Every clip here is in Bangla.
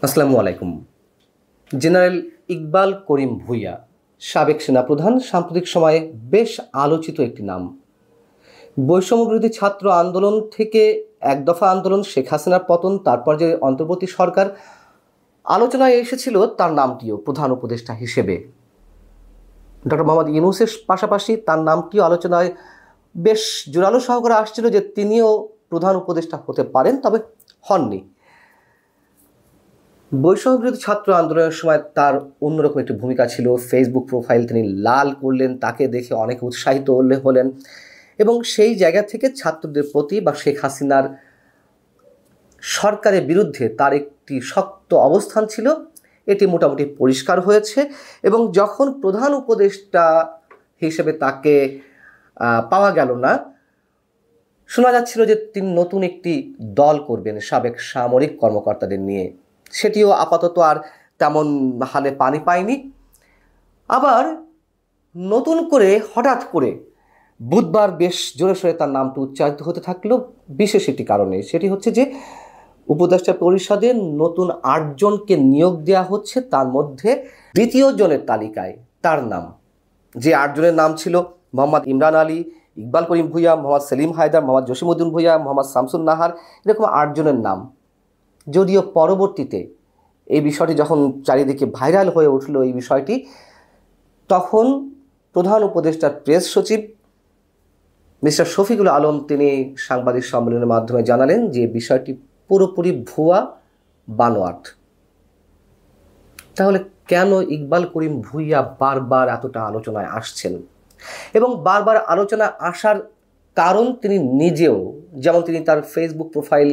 আসসালামু আলাইকুম। জেনারেল ইকবাল করিম ভূঁইয়া, সাবেক সেনাপ্রধান, সাম্প্রতিক সময়ে বেশ আলোচিত একটি নাম। বৈষম্যবিরোধী ছাত্র আন্দোলন থেকে এক দফা আন্দোলন, শেখ হাসিনার পতন, তারপর যে অন্তর্বর্তী সরকার, আলোচনায় এসেছিল তার নামটিও প্রধান উপদেষ্টা হিসেবে। ডক্টর মোহাম্মদ ইউনূসের পাশাপাশি তার নামটিও আলোচনায় বেশ জোরালো সহকারে আসছিল যে তিনিও প্রধান উপদেষ্টা হতে পারেন, তবে হননি। বৈষম্যবিরোধী ছাত্র আন্দোলনের সময় তার অন্যরকম একটি ভূমিকা ছিল। ফেসবুক প্রোফাইল তিনি লাল করলেন, তাকে দেখে অনেকে উৎসাহিত হলেন এবং সেই জায়গা থেকে ছাত্রদের প্রতি বা শেখ হাসিনার সরকারের বিরুদ্ধে তার একটি শক্ত অবস্থান ছিল, এটি মোটামুটি পরিষ্কার হয়েছে। এবং যখন প্রধান উপদেষ্টা হিসেবে তাকে পাওয়া গেল না, শোনা যাচ্ছিল যে তিনি নতুন একটি দল করবেন সাবেক সামরিক কর্মকর্তাদের নিয়ে। সেটিও আপাতত আর তেমন হালে পানি পায়নি। আবার নতুন করে হঠাৎ করে বুধবার বেশ জোরে সোরে তার নামটি উচ্চারিত হতে থাকলো বিশেষ একটি কারণে। সেটি হচ্ছে যে উপদেষ্টা পরিষদে নতুন ৮ জনকে নিয়োগ দেওয়া হচ্ছে, তার মধ্যে দ্বিতীয় জনের তালিকায় তার নাম। যে ৮ জনের নাম ছিল মোহাম্মদ ইমরান আলী, ইকবাল করিম ভূঁইয়া, মোহাম্মদ সেলিম হায়দার, মোহাম্মদ জসিমউদ্দিন ভূঁইয়া, মোহাম্মদ শামসুন নাহার, এরকম ৮ জনের নাম। যদিও পরবর্তীতে এই বিষয়টি যখন চারিদিকে ভাইরাল হয়ে উঠল এই বিষয়টি, তখন প্রধান উপদেষ্টার প্রেস সচিব মিস্টার শফিকুল আলম তিনি সাংবাদিক সম্মেলনের মাধ্যমে জানালেন যে বিষয়টি পুরোপুরি ভুয়া, বানোয়াট। তাহলে কেন ইকবাল করিম ভূঁইয়া বারবার এতটা আলোচনায় আসছেন? এবং বারবার আলোচনা আসার কারণ তিনি নিজেও, যেমন তিনি তার ফেসবুক প্রোফাইল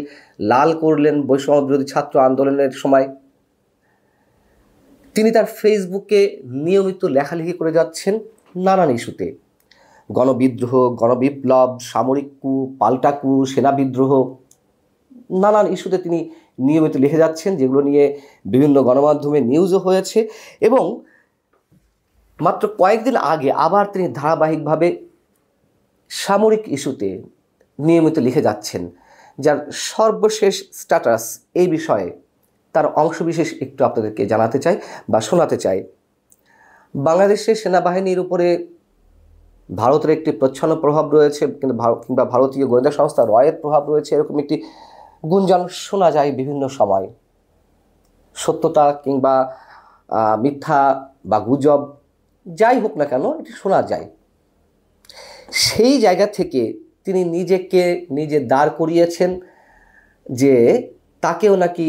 লাল করলেন বৈষম্যবিরোধী ছাত্র আন্দোলনের সময়, তিনি তার ফেসবুকে নিয়মিত লেখালেখি করে যাচ্ছেন নানান ইস্যুতে। গণবিদ্রোহ, গণবিপ্লব, সামরিক কু, পাল্টা কু, সেনা বিদ্রোহ, নানান ইস্যুতে তিনি নিয়মিত লিখে যাচ্ছেন, যেগুলো নিয়ে বিভিন্ন গণমাধ্যমে নিউজও হয়েছে। এবং মাত্র কয়েকদিন আগে আবার তিনি ধারাবাহিকভাবে সামরিক ইস্যুতে নিয়মিত লিখে যাচ্ছেন, যার সর্বশেষ স্ট্যাটাস এই বিষয়ে তার অংশবিশেষ একটু আপনাদেরকে জানাতে চাই বা শোনাতে চাই। বাংলাদেশের সেনাবাহিনীর উপরে ভারতের একটি প্রচ্ছন্ন প্রভাব রয়েছে, কিংবা ভারতীয় গোয়েন্দা সংস্থা রয়ের প্রভাব রয়েছে, এরকম একটি গুঞ্জন শোনা যায় বিভিন্ন সময়। সত্যতা কিংবা মিথ্যা বা গুজব যাই হোক না কেন, এটি শোনা যায়। সেই জায়গা থেকে তিনি নিজে দাঁড় করিয়েছেন যে তাকেও নাকি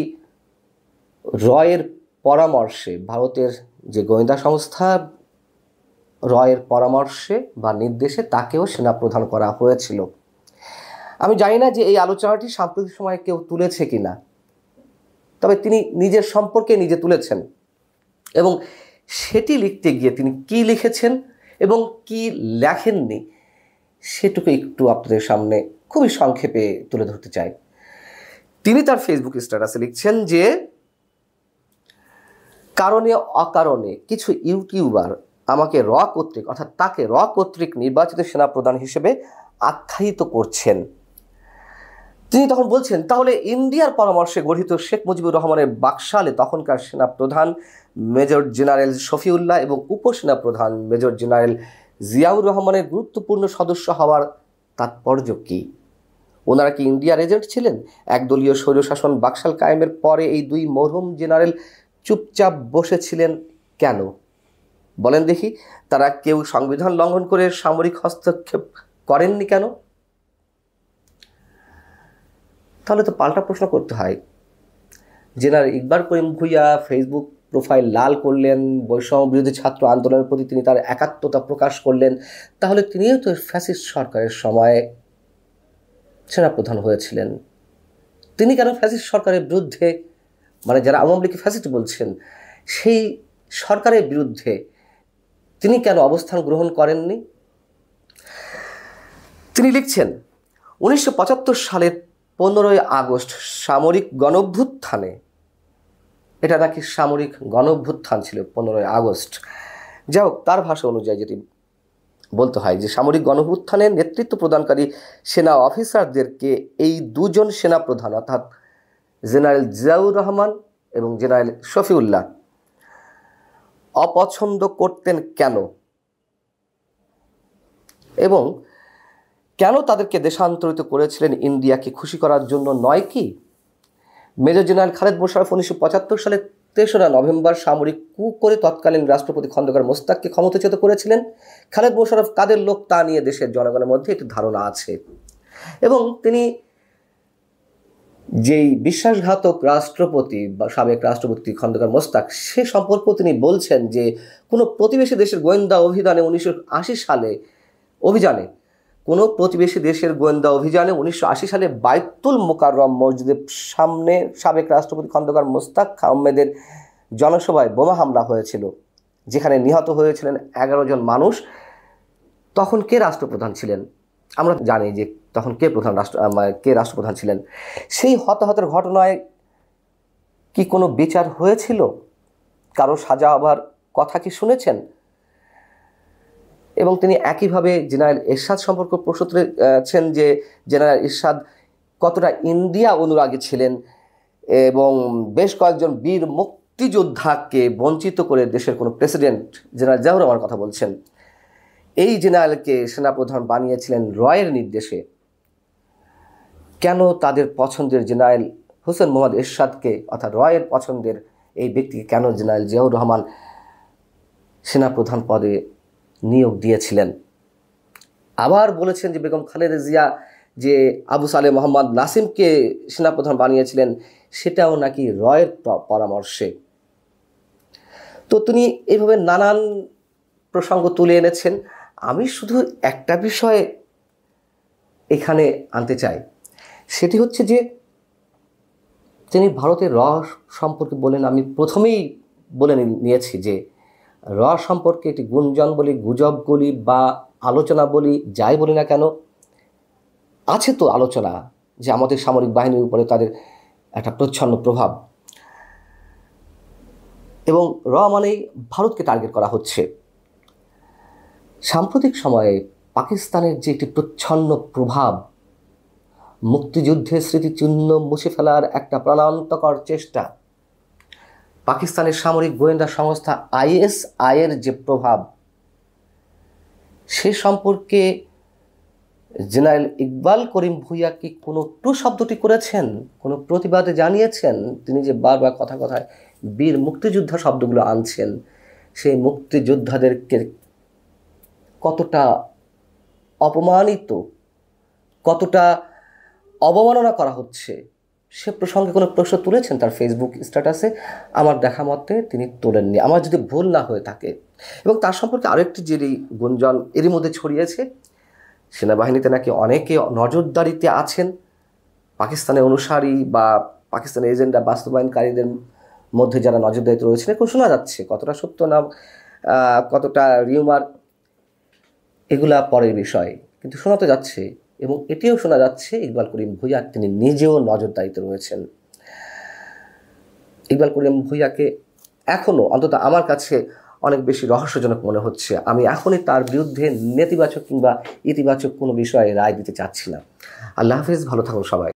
রয়ের পরামর্শে, ভারতের যে গোয়েন্দা সংস্থা রয়ের পরামর্শে বা নির্দেশে তাকেও সেনাপ্রধান করা হয়েছিল। আমি জানি না যে এই আলোচনাটি সাম্প্রতিক সময়ে কেউ তুলেছে কিনা, তবে তিনি নিজের সম্পর্কে নিজে তুলেছেন। এবং সেটি লিখতে গিয়ে তিনি কি লিখেছেন এবং কি লেখেননি সেটুকু একটু আপনাদের সামনে খুবই সংক্ষেপে তুলে ধরতে চাই। তিনি তার ফেসবুক স্ট্যাটাসে লিখছেন যে কারণে অকারণে কিছু ইউটিউবার আমাকে তাকে র কর্তৃক নির্বাচিত সেনাপ্রধান হিসেবে আখ্যায়িত করছেন। তিনি তখন বলছেন, তাহলে ইন্ডিয়ার পরামর্শে গঠিত শেখ মুজিবুর রহমানের বাকশালে তখনকার সেনাপ্রধান মেজর জেনারেল শফিউল্লাহ এবং উপসেনাপ্রধান মেজর জেনারেল জিয়াউর রহমানের গুরুত্বপূর্ণ সদস্য হওয়ার তাৎপর্য কী? ওনারা কি ইন্ডিয়ার এজেন্ট ছিলেন? একদলীয় স্বৈরশাসন বাকশাল কায়েমের পরে এই দুই মরহুম জেনারেল চুপচাপ বসেছিলেন কেন? বলেন দেখি, তারা কেউ সংবিধান লঙ্ঘন করে সামরিক হস্তক্ষেপ করেননি কেন? তাহলে তো পাল্টা প্রশ্ন করতে হয়। জেনারেল ইকবাল করিম ভূঁইয়া ফেসবুক প্রোফাইল লাল করলেন, বৈষম্যবিরোধী ছাত্র আন্দোলনের প্রতি তিনি তার একাত্মতা প্রকাশ করলেন, তাহলে তিনিও তো ফ্যাসিস্ট সরকারের সময় সেনাপ্রধান হয়েছিলেন। তিনি কেন ফ্যাসিস্ট সরকারের বিরুদ্ধে, মানে যারা আওয়ামী লীগকে ফ্যাসিস্ট বলছেন, সেই সরকারের বিরুদ্ধে তিনি কেন অবস্থান গ্রহণ করেননি? তিনি লিখছেন, 1975 সালের 15ই আগস্ট সামরিক গণঅভ্যুত্থানে, এটা নাকি সামরিক গণঅভ্যুত্থান ছিল 15ই আগস্ট, যাই হোক তার ভাষা অনুযায়ী যেটি বলতে হয় যে সামরিক গণঅভ্যুত্থানের নেতৃত্ব প্রদানকারী সেনা অফিসারদেরকে এই দুজন সেনাপ্রধান অর্থাৎ জেনারেল জিয়াউর রহমান এবং জেনারেল শফিউল্লাহ অপছন্দ করতেন কেন, এবং কেন তাদেরকে দেশান্তরিত করেছিলেন ইন্ডিয়াকে খুশি করার জন্য নয় কি? মেজর জেনারেল খালেদ মোশাররফ 1975 সালের 3রা নভেম্বর সামরিক কূ করে তৎকালীন রাষ্ট্রপতি খন্দকার মোস্তাককে ক্ষমতাচ্যুত করেছিলেন। খালেদ মোশাররফ কাদের লোক তা নিয়ে দেশের জনগণের মধ্যে একটি ধারণা আছে, এবং তিনি যেই বিশ্বাসঘাতক রাষ্ট্রপতি বা সাবেক রাষ্ট্রপতি খন্দকার মোস্তাক, সে সম্পর্কেও তিনি বলছেন যে কোনো প্রতিবেশী দেশের গোয়েন্দা অভিযানে 1980 সালে কোনো প্রতিবেশী দেশের গোয়েন্দা অভিযানে 1980 সালে বাইতুল মোকাররম মসজিদের সামনে সাবেক রাষ্ট্রপতি খন্দকার মোস্তাক আহমেদের জনসভায় বোমা হামলা হয়েছিল, যেখানে নিহত হয়েছিলেন 11 জন মানুষ। তখন কে রাষ্ট্রপ্রধান ছিলেন? আমরা জানি যে তখন কে রাষ্ট্রপ্রধান ছিলেন। সেই হতাহতের ঘটনায় কি কোনো বিচার হয়েছিল? কারো সাজা হবার কথা কি শুনেছেন? এবং তিনি একইভাবে জেনারেল এরশাদ সম্পর্কে প্রশ্ন তুলেছেন যে জেনারেল এরশাদ কতটা ইন্ডিয়া অনুরাগী ছিলেন, এবং বেশ কয়েকজন বীর মুক্তিযোদ্ধাকে বঞ্চিত করে দেশের কোনো প্রেসিডেন্ট, জেনারেল জিয়াউর রহমানের কথা বলছেন, এই জেনারেলকে সেনাপ্রধান বানিয়েছিলেন রয়ের নির্দেশে। কেন তাদের পছন্দের জেনারেল হোসেন মোহাম্মদ এরশাদকে, অর্থাৎ রয়ের পছন্দের এই ব্যক্তিকে কেন জেনারেল জিয়াউর রহমান সেনাপ্রধান পদে নিয়োগ দিয়েছিলেন? আবার বলেছেন যে বেগম খালেদা জিয়া যে আবু সালেহ মোহাম্মদ নাসিমকে সেনাপ্রধান বানিয়েছিলেন, সেটাও নাকি রয়ের পরামর্শে। তো তিনি এইভাবে নানান প্রসঙ্গ তুলে এনেছেন। আমি শুধু একটা বিষয় এখানে আনতে চাই, সেটি হচ্ছে যে তিনি ভারতের সম্পর্কে বলেন, আমি প্রথমেই বলে নিয়েছি যে সম্পর্কে একটি গুঞ্জন বলি, গুজব বলি বা আলোচনা বলি, যাই বলি না কেন, আছে তো আলোচনা যে আমাদের সামরিক বাহিনীর উপরে তাদের একটা প্রচ্ছন্ন প্রভাব, এবং মানেই ভারতকে টার্গেট করা হচ্ছে। সাম্প্রতিক সময়ে পাকিস্তানের যে একটি প্রচ্ছন্ন প্রভাব, মুক্তিযুদ্ধের স্মৃতিচিহ্ন মুছে ফেলার একটা প্রাণান্তকর চেষ্টা, পাকিস্তানের সামরিক গোয়েন্দা সংস্থা ISI এর যে প্রভাব, সে সম্পর্কে জেনারেল ইকবাল করিম ভূঁইয়া কি কোনো টু শব্দটি করেছেন, কোনো প্রতিবাদে জানিয়েছেন? তিনি যে বারবার কথায় বীর মুক্তিযোদ্ধা শব্দগুলো আনছেন, সেই মুক্তিযোদ্ধাদেরকে কতটা অপমানিত, কতটা অবমাননা করা হচ্ছে, সে প্রসঙ্গে কোনো প্রশ্ন তুলেছেন তার ফেসবুক স্ট্যাটাসে? আমার দেখা মতে তিনি তোলেননি, আমার যদি ভুল না হয়ে থাকে। এবং তার সম্পর্কে আরেকটি যে গুঞ্জন এরই মধ্যে ছড়িয়েছে, সেনাবাহিনীতে নাকি অনেকে নজরদারিতে আছেন, পাকিস্তানের অনুসারী বা পাকিস্তানের এজেন্ডা বাস্তবায়নকারীদের মধ্যে যারা নজরদারিতে রয়েছেন, এখন শোনা যাচ্ছে। কতটা সত্য না কতটা রিউমার, এগুলা পরের বিষয়, কিন্তু শোনা তো যাচ্ছে। এবং এটিও শোনা যাচ্ছে ইকবাল করিম ভূঁইয়া তিনি নিজেও নজরদারিতে রয়েছেন। ইকবাল করিম ভূঁইয়াকে এখনও অন্তত আমার কাছে অনেক বেশি রহস্যজনক মনে হচ্ছে। আমি এখনই তার বিরুদ্ধে নেতিবাচক কিংবা ইতিবাচক কোনো বিষয়ে রায় দিতে চাচ্ছি না। আল্লাহ হাফেজ, ভালো থাকুন সবাই।